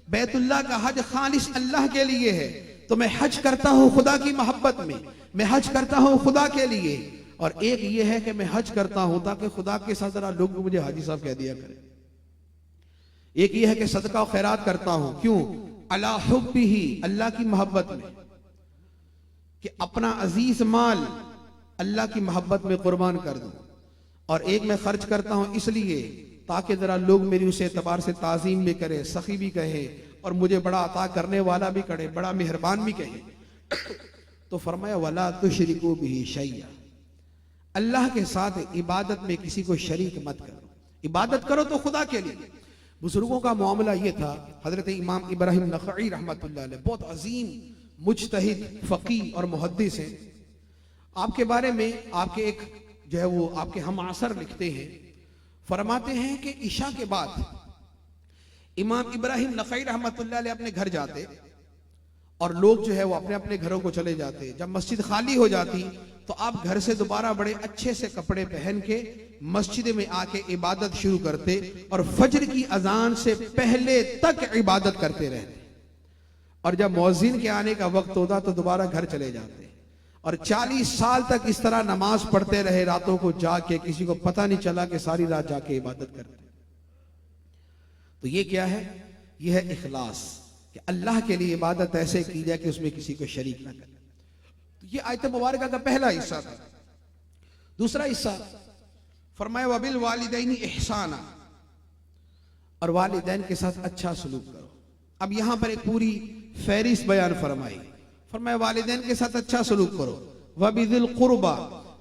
बैतुल्लाह का हज खालिस अल्लाह के लिए है। तो मैं हज करता हूं खुदा की मोहब्बत में, मैं हज करता हूं खुदा के लिए। और एक ये है कि मैं हज करता हूं ताकि खुदा के साथ जरा लोग भी मुझे हाजी साहब कह दिया करें। एक ये है कि सदका और खैरात करता हूं, क्यों? अला हुब्बिही, अल्लाह की मोहब्बत में, कि अपना अजीज माल अल्लाह की मोहब्बत में कुर्बान कर दूं। और एक मैं खर्च करता हूं इसलिए ताकि जरा लोग मेरी उस एतबार से ताजीम भी करे, सखी भी कहे और मुझे बड़ा अता करने वाला भी करे, बड़ा मेहरबान भी कहे। तो फरमाया वला तुशरिकू बिही शैया, अल्लाह के साथ इबादत में किसी को शरीक मत करो। इबादत करो तो खुदा के लिए। बुजुर्गों का मामला ये था। हजरत इमाम इब्राहिम नखई रहमतुल्लाह अलैह बहुत अजीम मुज्तहिद फकीह और मुहद्दिस हैं। आपके बारे में आपके एक जो है वो आपके हम आसर लिखते हैं। फरमाते हैं कि ईशा के बाद इमाम इब्राहिम नखई रहमतुल्लाह अलैह अपने घर जाते और लोग जो है वो अपने अपने घरों को चले जाते। जब मस्जिद खाली हो जाती तो आप घर से दोबारा बड़े अच्छे से कपड़े पहन के मस्जिद में आके इबादत शुरू करते और फजर की अजान से पहले तक इबादत करते रहते। और जब मौजिन के आने का वक्त होता तो दोबारा घर चले जाते और 40 साल तक इस तरह नमाज पढ़ते रहे, रातों को जाके, किसी को पता नहीं चला कि सारी रात जाके इबादत करते। तो ये क्या है? ये है इखलास, कि अल्लाह के लिए इबादत ऐसे की जाए कि उसमें किसी को शरीक ना करे। तो ये आयत मुबारका का पहला हिस्सा था। दूसरा हिस्सा फरमाया वबिल वालिदैन इहसाना, और वालिदैन के साथ अच्छा सलूक करो। अब यहां पर एक पूरी फहरिस्त बयान फरमाई। फरमाया वालिदैन के साथ अच्छा सलूक करो, वबिदिल कुर्बा,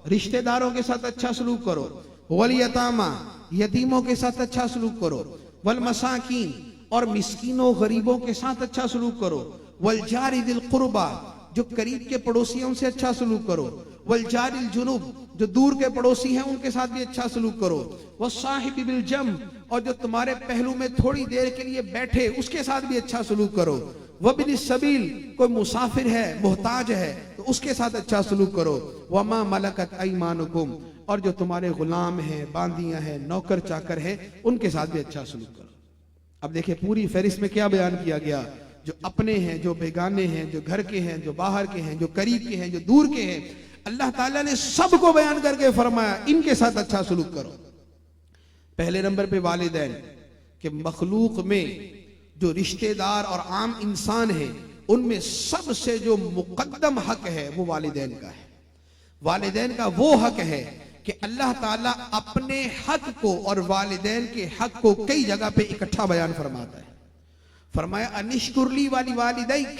रिश्तेदारों के साथ अच्छा सलूक करो, वल यतामा, यतीमों के साथ अच्छा सलूक करो, वल मसाकीन, और मिस्कीनों गरीबों के साथ अच्छा सलूक करो, वल जारी दिल कुर्बा, जो करीब के पड़ोसियों से अच्छा सलूक करो, वल जारिल जुनुब, जो दूर के पड़ोसी हैं उनके साथ भी अच्छा सलूक करो, वह साहिब बिल जम, और जो तुम्हारे पहलू में थोड़ी देर के लिए बैठे उसके साथ भी अच्छा सलूक करो, वबिन सबील, कोई मुसाफिर है, मोहताज है तो उसके साथ अच्छा सलूक करो, वमा मलकत ऐमानुकुम, और जो तुम्हारे गुलाम हैं, बांदियां हैं, नौकर चाकर हैं, उनके साथ भी अच्छा सलूक करो। अब देखिए पूरी फहरिस्त में क्या बयान किया गया, जो अपने हैं, जो बेगाने हैं, जो घर के हैं, जो बाहर के हैं, जो करीब के हैं, जो दूर के हैं, अल्लाह ताला ने सबको बयान करके फरमाया इनके साथ अच्छा सलूक करो। पहले नंबर पे वालिदैन, के मखलूक में जो रिश्तेदार और आम इंसान है उनमें सबसे जो मुकद्दम हक है वो वालिदैन का है। वालिदैन का वो हक है कि अल्लाह ताला अपने हक को और वालिदैन के हक को कई जगह पे इकट्ठा बयान फरमाता है। फरमाया अनिश्कुरली वाली वालिदैक,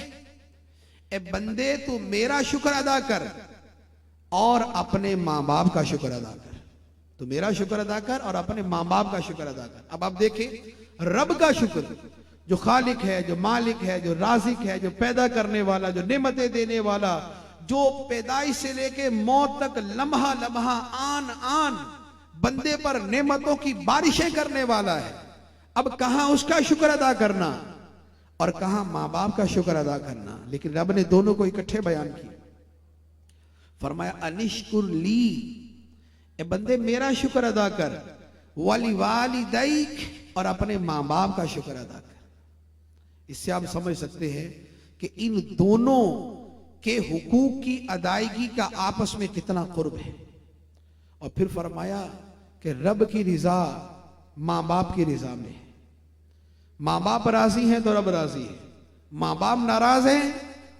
ए बंदे तू मेरा शुक्र अदा कर और अपने माँ बाप का शुक्र अदा कर। तो मेरा शुक्र अदा कर और अपने माँ बाप का शुक्र अदा कर। अब आप देखें रब का शुक्र, जो खालिक है, जो मालिक है, जो राजिक है, जो पैदा करने वाला, जो नेमतें देने वाला, जो पैदाइश से लेके मौत तक लम्हा लम्हा आन आन बंदे पर नेमतों की बारिशें करने वाला है। अब कहां उसका शुक्र अदा करना और कहां मां बाप का शुक्र अदा करना, लेकिन रब ने दोनों को इकट्ठे बयान किया। फरमाया अनिश्कुर ली, ए बंदे मेरा शुक्र अदा कर, वाली वालिदैक, और अपने मां बाप का शुक्र अदा कर। इससे आप समझ सकते हैं कि इन दोनों के हुकूक की अदायगी का आपस में कितना कुर्ब है। और फिर फरमाया कि रब की रिजा मां बाप की रिजा में है। मां बाप राजी हैं तो रब राजी है, मां बाप नाराज हैं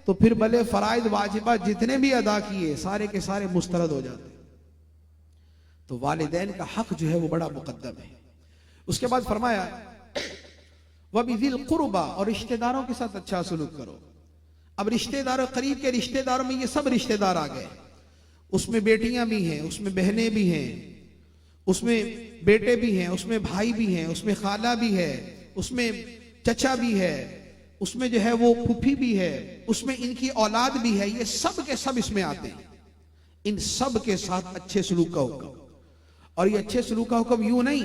तो फिर भले फराइद वाजिबात जितने भी अदा किए सारे के सारे मुस्तरद हो जाते। तो वालिदैन का हक जो है वो बड़ा मुकद्दम है। उसके बाद फरमाया वबिदिल कुर्बा, और रिश्तेदारों के साथ अच्छा सलूक करो। अब रिश्तेदारों, करीब के रिश्तेदारों में ये सब रिश्तेदार आ गए, उसमें बेटियां भी हैं, उसमें बहनें भी हैं, उसमें बेटे भी हैं, उसमें भाई भी हैं, उसमें खाला भी है, उसमें चचा भी है, उसमें जो है वो फूफी भी है, उसमें इनकी औलाद भी है। ये सब के सब इसमें आते हैं। इन सब के साथ अच्छे सलूक का हुक्म, और ये अच्छे सलूक का हुक्म यूं नहीं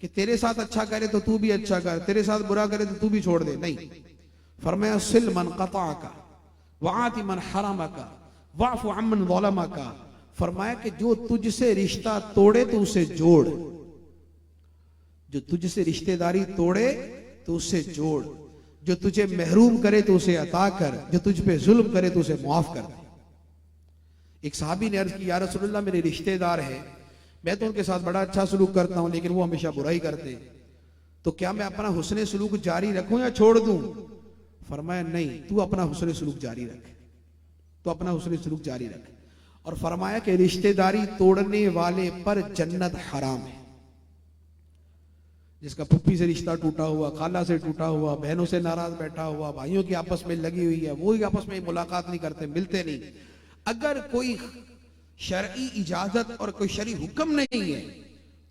कि तेरे साथ अच्छा करे तो तू भी अच्छा कर, तेरे साथ बुरा करे तो तू भी छोड़ दे, नहीं। फरमाया सिल मन क़ताअका वआति मन हरमका वाफ़ु अम्मन ज़लमका। फरमाया कि जो तुझसे रिश्ता तोड़े तो उसे जोड़, जो तुझसे रिश्तेदारी तोड़े तो उसे जोड़, जो तुझे महरूम करे तो उसे अता कर, जो तुझ पे जुल्म करे तो उसे माफ कर दे। एक सहाबी ने अर्ज की या रसूलल्लाह मेरे रिश्तेदार हैं, मैं तो उनके साथ बड़ा अच्छा सलूक करता हूं लेकिन वो हमेशा बुराई करते हैं, तो क्या मैं अपना हुस्न सलूक जारी रखूं या छोड़ दूं? फरमाया नहीं, तू अपना हुस्न सलूक जारी रख, तो अपना हुस्न सलूक जारी रख। और फरमाया कि रिश्तेदारी तोड़ने वाले पर जन्नत हराम है। जिसका पुप्पी से रिश्ता टूटा हुआ, खाला से टूटा हुआ, बहनों से नाराज बैठा हुआ, भाइयों की आपस में लगी हुई है, वो ही आपस में मुलाकात नहीं करते, मिलते नहीं। अगर कोई शरई इजाजत और कोई शरई हुक्म नहीं है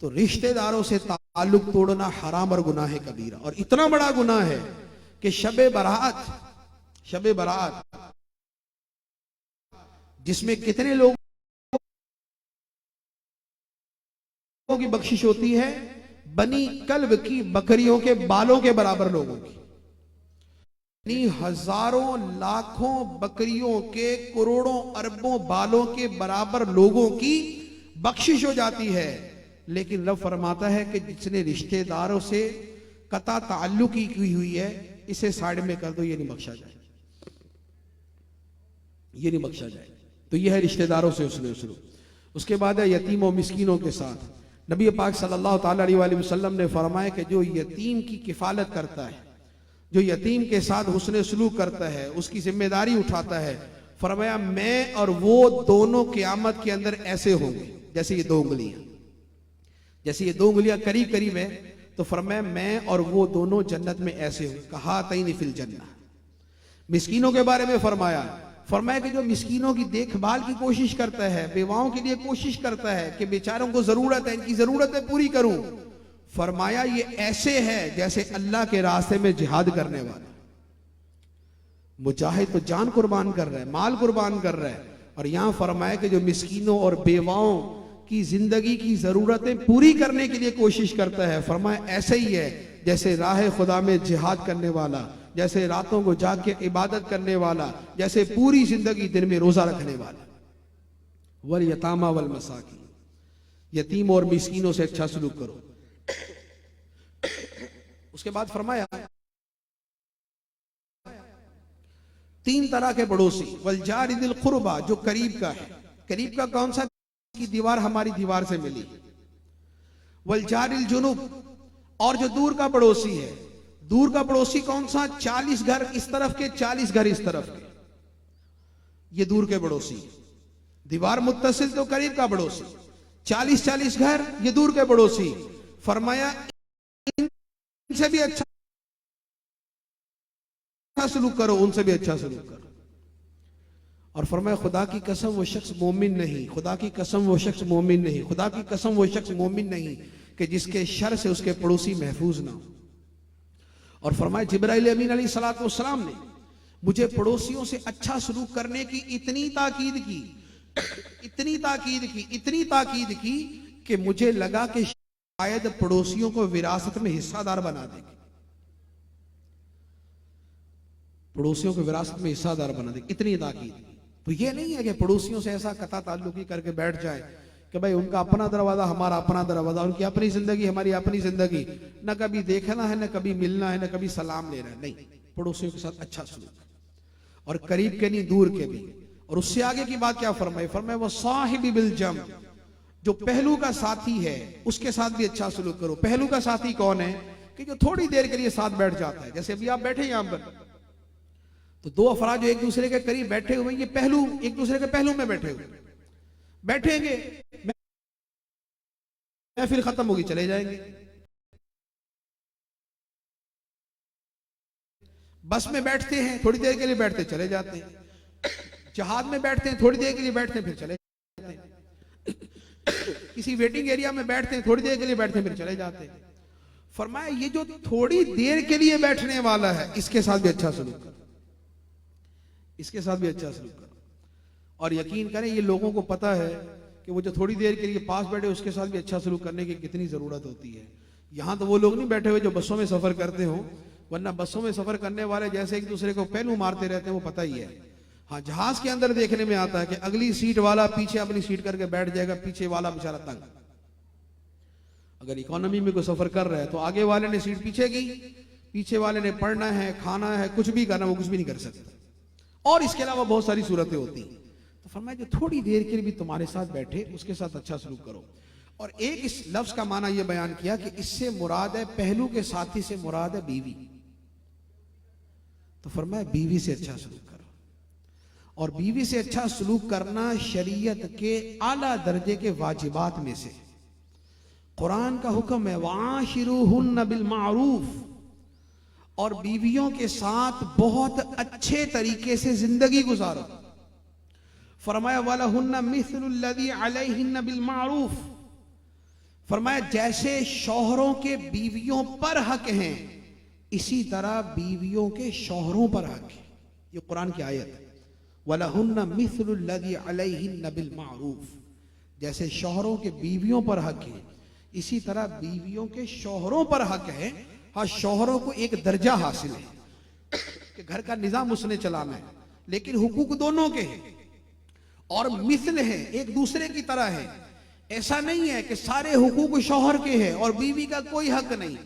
तो रिश्तेदारों से ताल्लुक तोड़ना हराम और गुनाह कबीरा। और इतना बड़ा गुनाह है कि शबे बरात जिसमें कितने लोगों की बख्शिश होती है, बनी कल्ब की बकरियों के बालों के बराबर लोगों की, हजारों लाखों बकरियों के करोड़ों अरबों बालों के बराबर लोगों की बख्शिश हो जाती है। लेकिन रब फरमाता है कि जिसने रिश्तेदारों से कता ताल्लुकी की हुई है, इसे साइड में कर दो, ये नहीं बख्शा जाए, ये नहीं बख्शा जाए। तो यह है रिश्तेदारों से उसने शुरू। उसके बाद है यतीम और मिस्कीनों के साथ। नबी पाक सल्लल्लाहु अलैहि वसल्लम ने फरमाया कि जो यतीम की किफालत करता है, जो यतीम के साथ हुस्न सलूक करता है, उसकी जिम्मेदारी उठाता है, फरमाया मैं और वो दोनों क़यामत के अंदर ऐसे होंगे जैसे ये दो उंगलियां, जैसे ये दो उंगलियां करीब करीब है, तो फरमाया मैं और वो दोनों जन्नत में ऐसे होंगे, कहा तईन फिल जन्नह। मिस्कीनों के बारे में फरमाया कि जो मिस्कीनों की देखभाल की कोशिश करता है, बेवाओं के लिए कोशिश करता है कि बेचारों को जरूरत है, इनकी जरूरतें पूरी करूं, फरमाया ये ऐसे है जैसे अल्लाह के रास्ते में जिहाद करने वाला मुजाहिद तो जान कुर्बान कर रहा है, माल कुर्बान कर रहा है। और यहां फरमाया कि जो मिस्कीनों और बेवाओं की जिंदगी की जरूरतें पूरी करने के लिए कोशिश करता है, फरमाया ऐसे ही है जैसे राह खुदा में जिहाद करने वाला, जैसे रातों को जाग के इबादत करने वाला, जैसे पूरी जिंदगी दिन में रोजा रखने वाला। वल यतामा वल मसाकीन, यतीम और मिस्कीनों से अच्छा सलूक करो। उसके बाद फरमाया तीन तरह के पड़ोसी, वल जारि दिल कुर्बा, जो करीब का है। करीब का कौन सा? की दीवार हमारी दीवार से मिली। वल जारिल जुनुब, और जो दूर का पड़ोसी है। दूर का पड़ोसी कौन सा? 40 घर इस तरफ के, 40 घर इस तरफ के, ये दूर के पड़ोसी। दीवार मुत्तसिल तो करीब का पड़ोसी, 40-40 घर ये दूर के पड़ोसी। फरमाया इनसे भी अच्छा सलूक करो, उनसे भी अच्छा सलूक करो। और फरमाया खुदा की कसम वो शख्स मोमिन नहीं, खुदा की कसम वो शख्स मोमिन नहीं, खुदा की कसम वो शख्स मोमिन नहीं कि जिसके शर से उसके पड़ोसी महफूज ना हो। और फरमाया जिब्राइल अमीन अलैहिस्सलातु वस्सलाम ने मुझे पड़ोसियों से अच्छा सलूक करने की इतनी ताकीद की, इतनी ताकीद की, इतनी ताकीद की कि मुझे लगा कि शायद पड़ोसियों को विरासत में हिस्सादार बना देगी, पड़ोसियों को विरासत में हिस्सादार बना देगी, इतनी ताकीद की। तो ये नहीं है कि पड़ोसियों से ऐसा कता ताल्लुकी करके बैठ जाए कि भाई उनका अपना दरवाजा हमारा अपना दरवाजा, उनकी अपनी जिंदगी हमारी अपनी जिंदगी, न कभी देखना है, न कभी मिलना है, न कभी सलाम लेना है। नहीं, पड़ोसियों के साथ अच्छा सलूक, और करीब के नहीं दूर के भी। और उससे आगे की बात क्या फरमाई? फरमाए वो साहिबी बिल जम, जो पहलू का साथी है उसके साथ भी अच्छा सलूक करो। पहलू का साथी कौन है? कि जो थोड़ी देर के लिए साथ बैठ जाता है। जैसे अभी आप बैठे यहां पर, तो दो अफराद जो एक दूसरे के करीब बैठे हुए, ये पहलू एक दूसरे के पहलू में बैठे हुए, बैठेंगे फिर खत्म होगी चले जाएंगे। बस में बैठते हैं, थोड़ी देर के लिए बैठते चले जाते हैं। जहाज में बैठते हैं, थोड़ी देर के लिए बैठते हैं फिर चले जाते हैं। किसी वेटिंग एरिया में बैठते हैं, थोड़ी देर के लिए बैठते हैं फिर चले जाते हैं। फरमाया ये जो थोड़ी देर के लिए बैठने वाला है, इसके साथ भी अच्छा सलूक करो, इसके साथ भी अच्छा सलूक करो। और यकीन करें ये लोगों को पता है कि वो जो थोड़ी देर के लिए पास बैठे उसके साथ भी अच्छा सलूक करने की कितनी जरूरत होती है। यहां तो वो लोग नहीं बैठे हुए जो बसों में सफर करते हो, वरना बसों में सफर करने वाले जैसे एक दूसरे को पहलू मारते रहते हैं, वो पता ही है। हाँ, जहाज के अंदर देखने में आता है कि अगली सीट वाला पीछे अपनी सीट करके बैठ जाएगा, पीछे वाला बेचारा तंग। अगर इकोनॉमी में कोई सफर कर रहा है तो आगे वाले ने सीट पीछे की, पीछे वाले ने पढ़ना है, खाना है, कुछ भी करना, वो कुछ भी नहीं कर सकता। और इसके अलावा बहुत सारी सूरतें होती हैं। तो फरमाया जो थोड़ी देर के लिए भी तुम्हारे साथ बैठे उसके साथ अच्छा सलूक करो। और एक इस लफ्ज का माना यह बयान किया कि इससे मुराद है, पहलू के साथी से मुराद है बीवी। तो फरमाया बीवी से अच्छा सलूक करो। और बीवी से अच्छा सलूक करना शरीयत के आला दर्जे के वाजिबात में से। कुरान का हुक्म है वाशिरुहुन्ना बिल मारूफ, और बीवियों के साथ बहुत अच्छे तरीके से जिंदगी गुजारो। फरमाया वलहुन्ना मिस्लुल्लज़ी अलैहिन्ना बिल मारूफ, फरमाया जैसे शौहरों के बीवियों पर हक हैं, इसी तरह बीवियों के शौहरों पर हक है। ये कुरान की आयत है। वलहुन्ना मिस्लुल्लज़ी अलैहिन्ना बिल मारूफ, जैसे शौहरों के बीवियों पर हक है, इसी तरह बीवियों के शौहरों पर हक है। हाँ, शौहरों को एक दर्जा हासिल है कि घर का निजाम उसने चलाना है, लेकिन हुकूक दोनों के हैं और मिसल है, एक दूसरे की तरह है। ऐसा नहीं है कि सारे हुकूक शौहर के हैं और बीवी का कोई हक नहीं।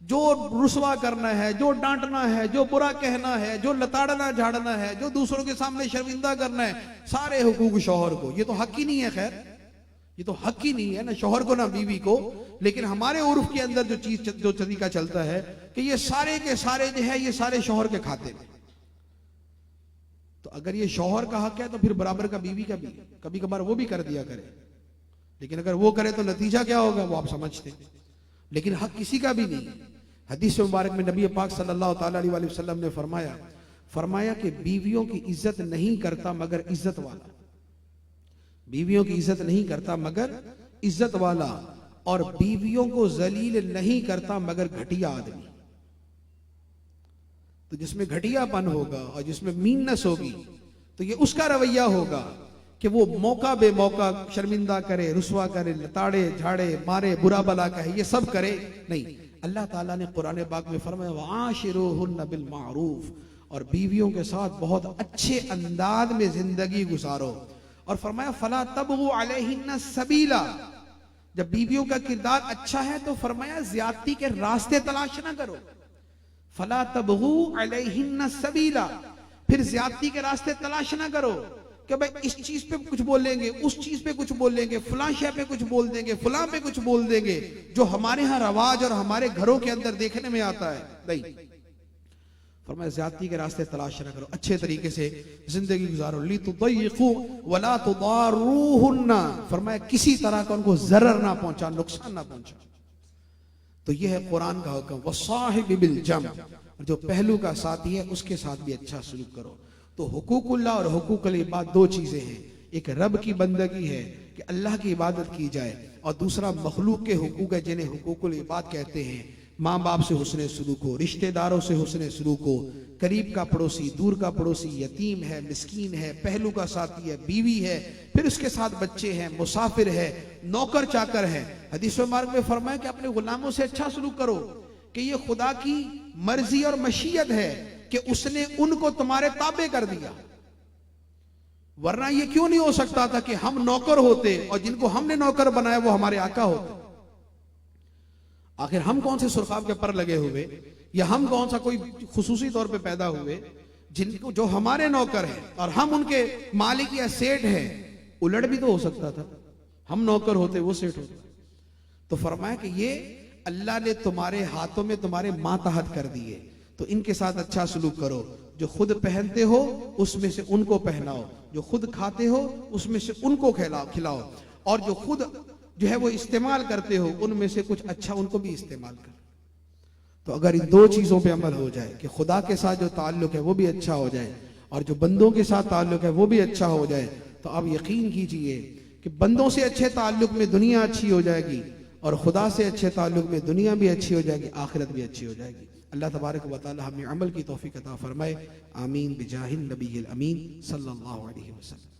जो रुसवा करना है, जो डांटना है, जो बुरा कहना है, जो लताड़ना झाड़ना है, जो दूसरों के सामने शर्मिंदा करना है, सारे हुकूक शौहर को। ये तो हक ही नहीं है। खैर, ये तो हक ही नहीं है, ना शौहर को ना बीवी को। लेकिन हमारे उर्फ के अंदर जो तरीका चलता है कि ये सारे के सारे जो है ये सारे शौहर के खाते में। तो अगर ये शौहर का हक है तो फिर बराबर का बीवी का भी, कभी कभार वो भी कर दिया करे। लेकिन अगर वो करे तो नतीजा क्या होगा वो आप समझते हैं। लेकिन हक किसी का भी नहीं। हदीस मुबारक में नबी पाक सल्लल्लाहु अलैहि वसल्लम ने फरमाया कि बीवियों की इज्जत नहीं करता मगर इज्जत वाला, बीवियों की इज्जत नहीं करता मगर इज्जत वाला, और बीवियों को जलील नहीं करता मगर घटिया आदमी। तो जिसमें घटियापन होगा और जिसमें मीननेस होगी तो ये उसका रवैया होगा कि वो मौका बे मौका शर्मिंदा करे, रुसवा करे, लताड़े झाड़े, मारे, बुरा भला कहे, ये सब करे नहीं। अल्लाह ताला ने कुरान पाक में फरमाया वआशिरूहुन्ना बिल मारूफ, और बीवियों के साथ बहुत अच्छे अंदाज में जिंदगी गुजारो। और फरमाया फला तबगु अलैहिन्ना सबीला, जब बीवियों का किरदार अच्छा है तो फरमाया ज्यादती के रास्ते तलाश ना करो। फला तबगु अलैहिन्ना सबीला, फिर ज्यादती के रास्ते तलाश ना करो कि भाई इस चीज पे कुछ बोलेंगे, उस चीज पे कुछ बोलेंगे, फलां शय पे कुछ बोल देंगे, फलां पे कुछ बोल देंगे, जो हमारे यहाँ रवाज और हमारे घरों के अंदर देखने में आता है। नहीं, फरमाया ज्यादती के रास्ते तलाश ना करो, अच्छे तरीके से जिंदगी गुजारो। ली तुदय्यिकू वला तुदारूहुन्ना, फरमाया किसी तरह का उनको जरर ना पहुंचा, नुकसान ना पहुंचा। तो यह है कुरान का हुक्म। वसाहिब बिल जम, जो पहलू का साथी है उसके साथ भी अच्छा सलूक करो। तो हुकूकुल्लाह और हुकूकुल इबाद दो चीजें हैं। एक रब की बंदगी है कि अल्लाह की इबादत की जाए, और दूसरा मखलूक के हुकूक है जिन्हें हुकूकुल इबाद कहते हैं। माँ बाप से हुस्ने सलूक हो, रिश्तेदारों से हुस्ने सलूक हो, करीब का पड़ोसी, दूर का पड़ोसी, यतीम है, मिस्कीन है, पहलू का साथी है, बीवी है, फिर उसके साथ बच्चे हैं, मुसाफिर है, नौकर चाकर है। हदीस मुबारक में फरमाया कि अपने गुलामों से अच्छा सलूक करो कि ये खुदा की मर्जी और मशीयत है कि उसने उनको तुम्हारे ताबे कर दिया। वरना ये क्यों नहीं हो सकता था कि हम नौकर होते और जिनको हमने नौकर बनाया वो हमारे आका होते। आखिर हम कौन से सुरखाब के पर लगे हुए, या हम कौन सा कोई खुसूसी तौर पे पैदा हुए जिनको जो हमारे नौकर हैं और हम उनके मालिक या सेठ हैं। उलट भी तो हो सकता था, हम नौकर होते वो सेठ होते। तो फरमाया कि ये अल्लाह ने तुम्हारे हाथों में तुम्हारे मातहत कर दिए, तो इनके साथ अच्छा सलूक करो। जो खुद पहनते हो उसमें से उनको पहनाओ, जो खुद खाते हो उसमें से उनको खिलाओ, और जो खुद जो है वो इस्तेमाल करते हो उनमें से कुछ अच्छा उनको भी इस्तेमाल कर। तो अगर इन दो चीजों पे अमल हो जाए कि खुदा के साथ जो ताल्लुक है वो भी अच्छा हो जाए और जो बंदों के साथ ताल्लुक है वो भी अच्छा हो जाए, तो आप यकीन कीजिए कि बंदों से अच्छे ताल्लुक में दुनिया अच्छी हो जाएगी और खुदा से अच्छे ताल्लुक में दुनिया भी अच्छी हो जाएगी, आखिरत भी अच्छी हो जाएगी। अल्लाह तबारक व तआला हमें अमल की तौफीक अता फरमाए। आमीन बिजाहिन नबील अमीन सल्लल्लाहु अलैहि वसल्लम।